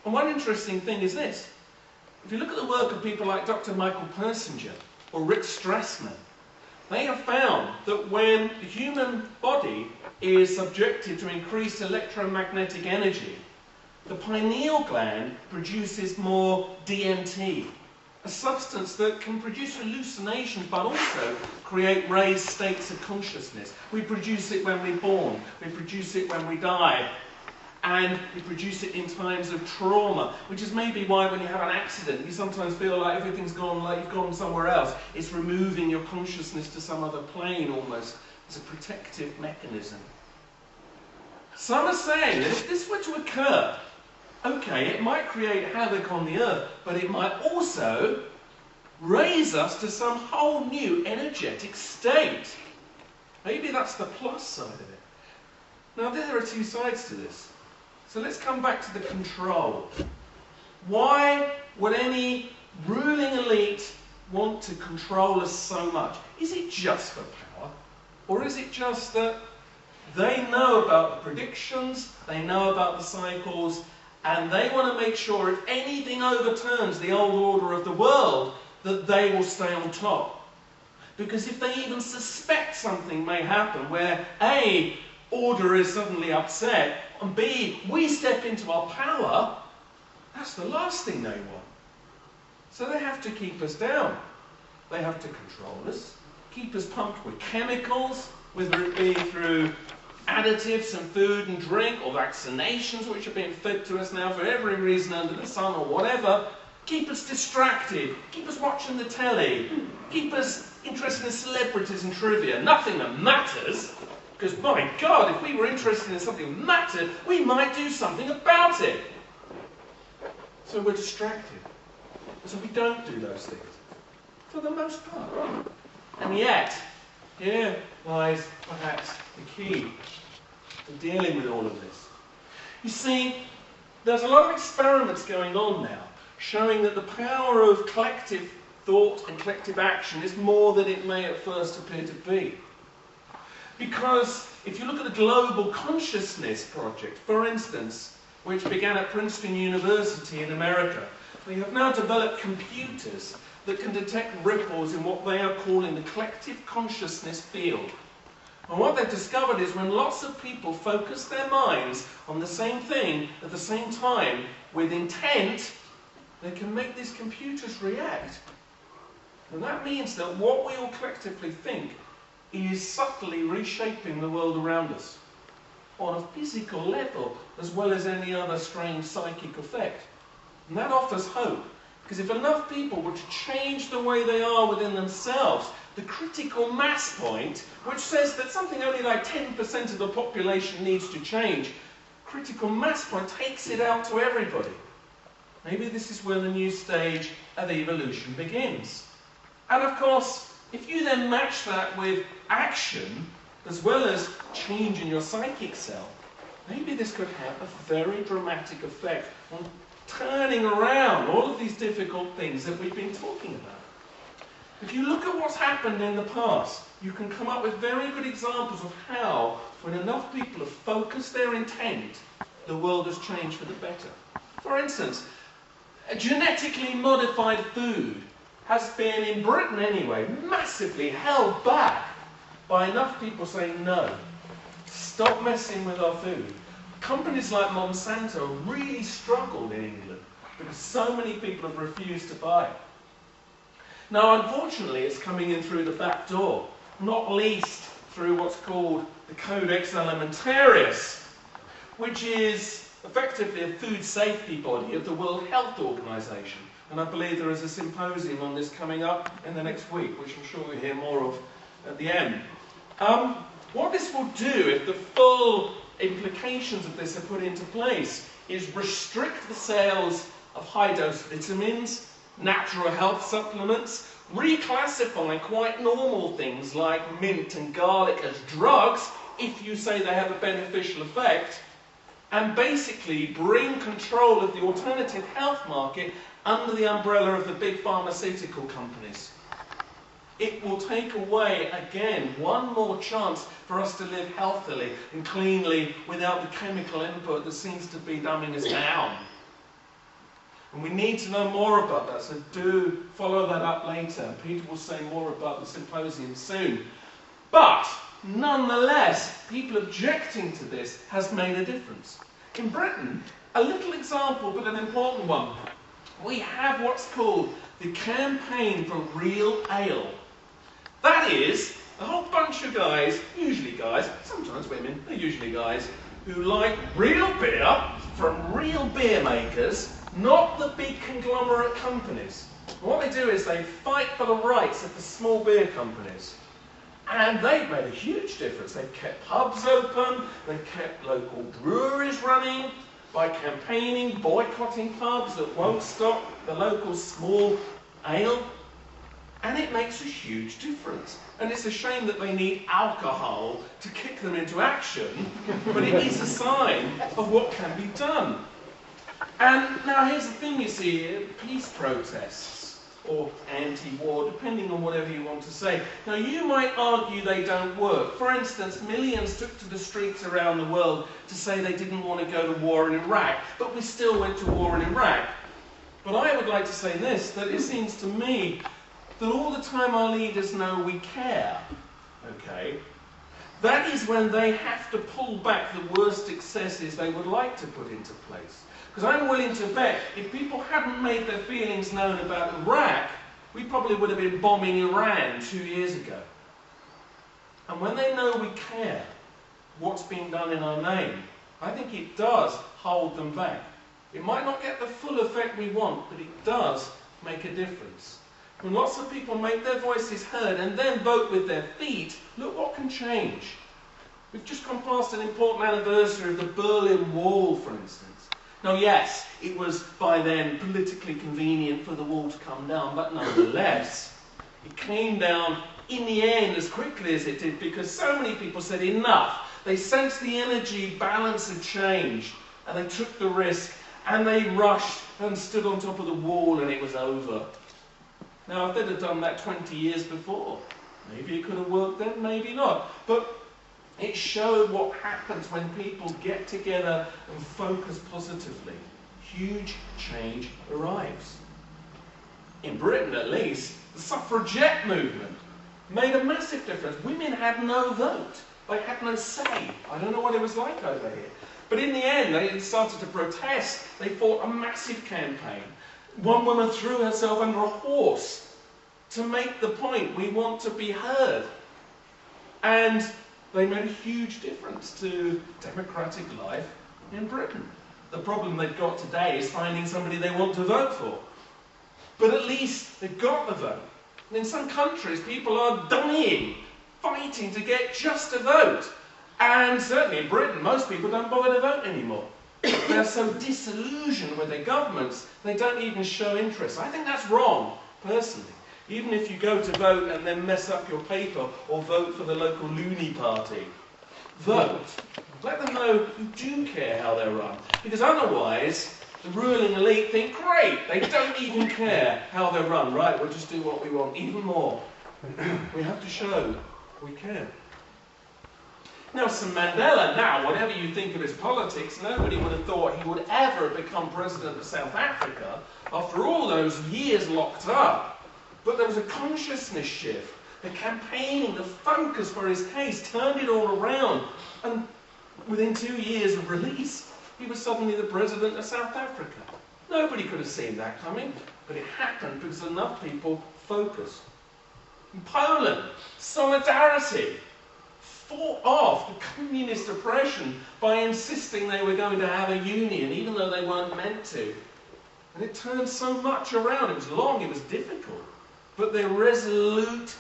And one interesting thing is this. If you look at the work of people like Dr. Michael Persinger or Rick Strassman, they have found that when the human body is subjected to increased electromagnetic energy, the pineal gland produces more DMT, a substance that can produce hallucinations but also create raised states of consciousness. We produce it when we're born, we produce it when we die, and we produce it in times of trauma, which is maybe why when you have an accident, you sometimes feel like everything's gone, like you've gone somewhere else. It's removing your consciousness to some other plane almost. It's a protective mechanism. Some are saying that if this were to occur, okay, it might create havoc on the earth, but it might also raise us to some whole new energetic state. Maybe that's the plus side of it. Now, there are two sides to this. So let's come back to the control. Why would any ruling elite want to control us so much? Is it just for power? Or is it just that they know about the predictions, they know about the cycles, and they want to make sure if anything overturns the old order of the world, that they will stay on top? Because if they even suspect something may happen where A, order is suddenly upset, and B, we step into our power, that's the last thing they want. So they have to keep us down. They have to control us, keep us pumped with chemicals, whether it be through additives and food and drink, or vaccinations which are being fed to us now for every reason under the sun or whatever. Keep us distracted, keep us watching the telly, keep us interested in celebrities and trivia, nothing that matters. Because, my God, if we were interested in something that mattered, we might do something about it. So we're distracted. So we don't do those things, for the most part. And yet, here lies perhaps the key to dealing with all of this. You see, there's a lot of experiments going on now, showing that the power of collective thought and collective action is more than it may at first appear to be. Because if you look at the Global Consciousness Project, for instance, which began at Princeton University in America, they have now developed computers that can detect ripples in what they are calling the collective consciousness field. And what they've discovered is when lots of people focus their minds on the same thing at the same time with intent, they can make these computers react. And that means that what we all collectively think is subtly reshaping the world around us on a physical level as well as any other strange psychic effect. And that offers hope, because if enough people were to change the way they are within themselves, the critical mass point, which says that something only like 10% of the population needs to change, critical mass point takes it out to everybody. Maybe this is where the new stage of evolution begins. And of course, if you then match that with action, as well as change in your psychic self, maybe this could have a very dramatic effect on turning around all of these difficult things that we've been talking about. If you look at what's happened in the past, you can come up with very good examples of how, when enough people have focused their intent, the world has changed for the better. For instance, a genetically modified food has been, in Britain anyway, massively held back by enough people saying no. Stop messing with our food. Companies like Monsanto really struggled in England because so many people have refused to buy it. Now, unfortunately, it's coming in through the back door, not least through what's called the Codex Alimentarius, which is effectively a food safety body of the World Health Organization. And I believe there is a symposium on this coming up in the next week, which I'm sure we'll hear more of at the end. What this will do, if the full implications of this are put into place, is restrict the sales of high-dose vitamins, natural health supplements, reclassify quite normal things like mint and garlic as drugs, if you say they have a beneficial effect, and basically bring control of the alternative health market under the umbrella of the big pharmaceutical companies. It will take away, again, one more chance for us to live healthily and cleanly without the chemical input that seems to be dumbing us down. And we need to know more about that, so do follow that up later. Peter will say more about the symposium soon. But, nonetheless, people objecting to this has made a difference. In Britain, a little example, but an important one. We have what's called the Campaign for Real Ale. That is a whole bunch of guys, usually guys, sometimes women, they're usually guys, who like real beer from real beer makers, not the big conglomerate companies. And what they do is they fight for the rights of the small beer companies. And they've made a huge difference. They've kept pubs open, they've kept local breweries running by campaigning, boycotting pubs that won't stock the local small ale. And it makes a huge difference. And it's a shame that they need alcohol to kick them into action, but it is a sign of what can be done. And now here's the thing, you see, peace protests or anti-war, depending on whatever you want to say. Now you might argue they don't work. For instance, millions took to the streets around the world to say they didn't want to go to war in Iraq, but we still went to war in Iraq. But I would like to say this, that it seems to me that all the time our leaders know we care, okay, that is when they have to pull back the worst excesses they would like to put into place. Because I'm willing to bet if people hadn't made their feelings known about Iraq, we probably would have been bombing Iran 2 years ago. And when they know we care what's being done in our name, I think it does hold them back. It might not get the full effect we want, but it does make a difference. When lots of people make their voices heard and then vote with their feet, look what can change. We've just gone past an important anniversary of the Berlin Wall, for instance. Now yes, it was by then politically convenient for the wall to come down, but nonetheless, it came down in the end as quickly as it did because so many people said enough. They sensed the energy balance had changed and they took the risk and they rushed and stood on top of the wall and it was over. Now if they'd have done that 20 years before, maybe it could have worked then, maybe not. But it showed what happens when people get together and focus positively. Huge change arrives. In Britain, at least, the suffragette movement made a massive difference. Women had no vote. They had no say. I don't know what it was like over here. But in the end, they started to protest. They fought a massive campaign. One woman threw herself under a horse to make the point, we want to be heard. And they made a huge difference to democratic life in Britain. The problem they've got today is finding somebody they want to vote for. But at least they've got the vote. And in some countries, people are dying, fighting to get just a vote. And certainly in Britain, most people don't bother to vote anymore. They're so disillusioned with their governments, they don't even show interest. I think that's wrong, personally. Even if you go to vote and then mess up your paper or vote for the local loony party, vote. Let them know you do care how they're run. Because otherwise, the ruling elite think, great, they don't even care how they're run. Right, we'll just do what we want, even more. We have to show we care. Nelson Mandela, now, whatever you think of his politics, nobody would have thought he would ever become president of South Africa after all those years locked up. But there was a consciousness shift. The campaigning, the focus for his case turned it all around. And within 2 years of release, he was suddenly the president of South Africa. Nobody could have seen that coming, but it happened because enough people focused. In Poland, solidarity fought off the communist oppression by insisting they were going to have a union, even though they weren't meant to. And it turned so much around. It was long, it was difficult. But their resolute,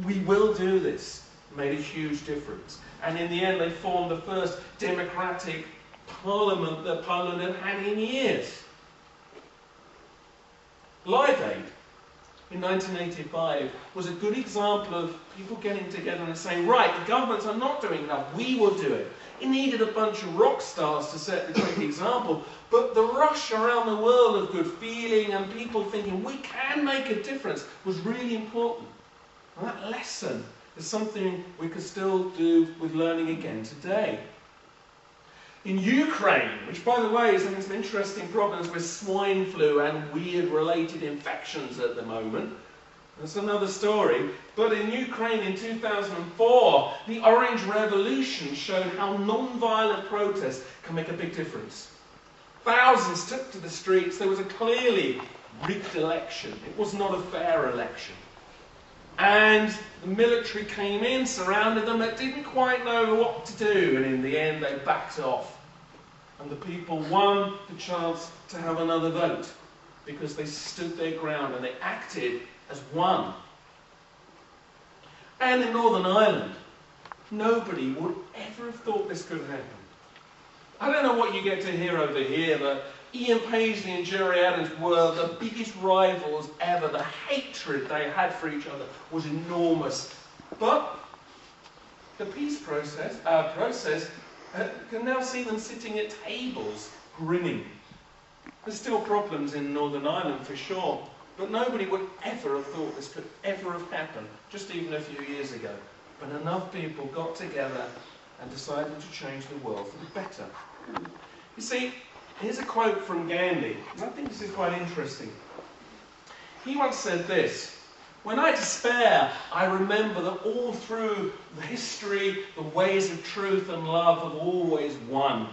we will do this, made a huge difference. And in the end, they formed the first democratic parliament that Poland had had in years. Live Aid in 1985 was a good example of people getting together and saying, right, the governments are not doing enough, we will do it. It needed a bunch of rock stars to set the great example, but the rush around the world of good feeling and people thinking we can make a difference was really important. And that lesson is something we could still do with learning again today. In Ukraine, which by the way is having some interesting problems with swine flu and weird related infections at the moment. That's another story. But in Ukraine in 2004, the Orange Revolution showed how non-violent protest can make a big difference. Thousands took to the streets. There was a clearly rigged election. It was not a fair election. And the military came in, surrounded them, they didn't quite know what to do, and in the end they backed off. And the people won the chance to have another vote because they stood their ground and they acted as one. And in Northern Ireland, nobody would ever have thought this could happen. I don't know what you get to hear over here, but Ian Paisley and Gerry Adams were the biggest rivals ever. The hatred they had for each other was enormous. But the peace process can now see them sitting at tables, grinning. There's still problems in Northern Ireland for sure, but nobody would ever have thought this could ever have happened, just even a few years ago. But enough people got together and decided to change the world for the better. You see, here's a quote from Gandhi, and I think this is quite interesting. He once said this: "When I despair, I remember that all through the history, the ways of truth and love have always won.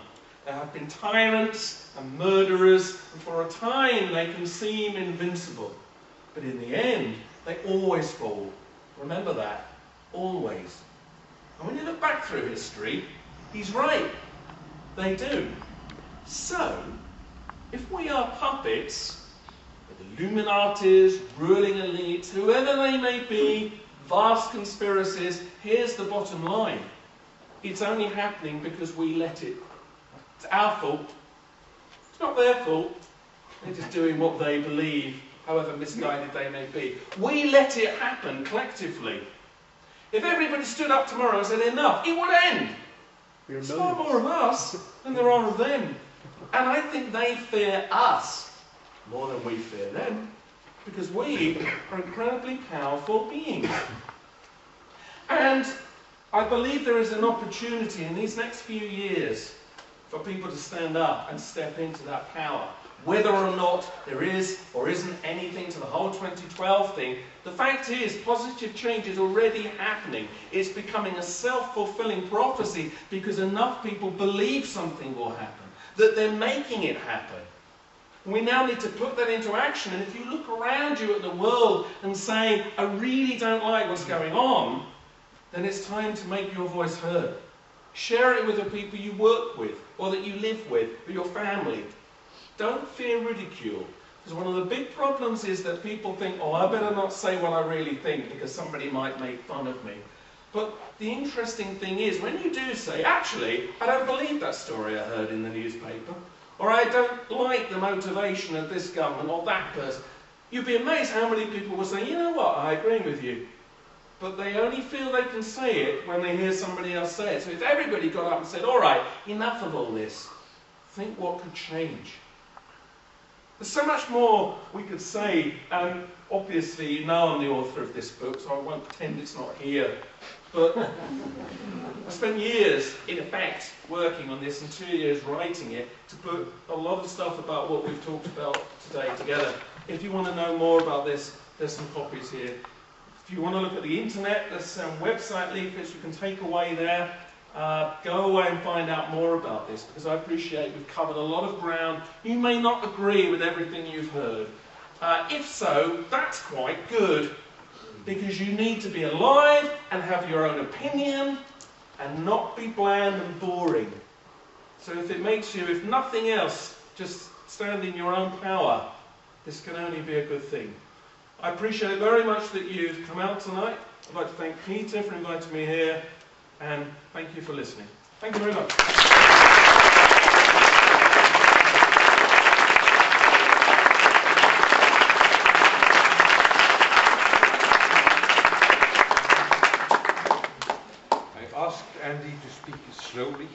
There have been tyrants and murderers, and for a time they can seem invincible. But in the end, they always fall. Remember that, always." And when you look back through history, he's right. They do. So, if we are puppets of Illuminatis, ruling elites, whoever they may be, vast conspiracies, here's the bottom line. It's only happening because we let it. It's our fault. It's not their fault. They're just doing what they believe, however misguided they may be. We let it happen collectively. If everybody stood up tomorrow and said enough, it would end. There's far more of us than there are of them. And I think they fear us more than we fear them, because we are incredibly powerful beings. And I believe there is an opportunity in these next few years for people to stand up and step into that power. Whether or not there is or isn't anything to the whole 2012 thing, the fact is positive change is already happening. It's becoming a self-fulfilling prophecy because enough people believe something will happen, that they're making it happen. We now need to put that into action, and if you look around you at the world and say, I really don't like what's going on, then it's time to make your voice heard. Share it with the people you work with, or that you live with, or your family. Don't fear ridicule. Because one of the big problems is that people think, oh, I better not say what I really think because somebody might make fun of me. But the interesting thing is, when you do say, actually, I don't believe that story I heard in the newspaper, or I don't like the motivation of this government or that person, you'd be amazed how many people will say, you know what, I agree with you. But they only feel they can say it when they hear somebody else say it. So if everybody got up and said, all right, enough of all this, think what could change. There's so much more we could say, and obviously you know I'm the author of this book, so I won't pretend it's not here. But I spent years, in effect, working on this and 2 years writing it to put a lot of stuff about what we've talked about today together. If you want to know more about this, there's some copies here. If you want to look at the internet, there's some website leaflets you can take away there. Go away and find out more about this, because I appreciate we've covered a lot of ground. You may not agree with everything you've heard. If so, that's quite good, because you need to be alive and have your own opinion and not be bland and boring. So if it makes you, if nothing else, just stand in your own power, this can only be a good thing. I appreciate very much that you've come out tonight. I'd like to thank Peter for inviting me here, and thank you for listening. Thank you very much. I asked Andy to speak slowly.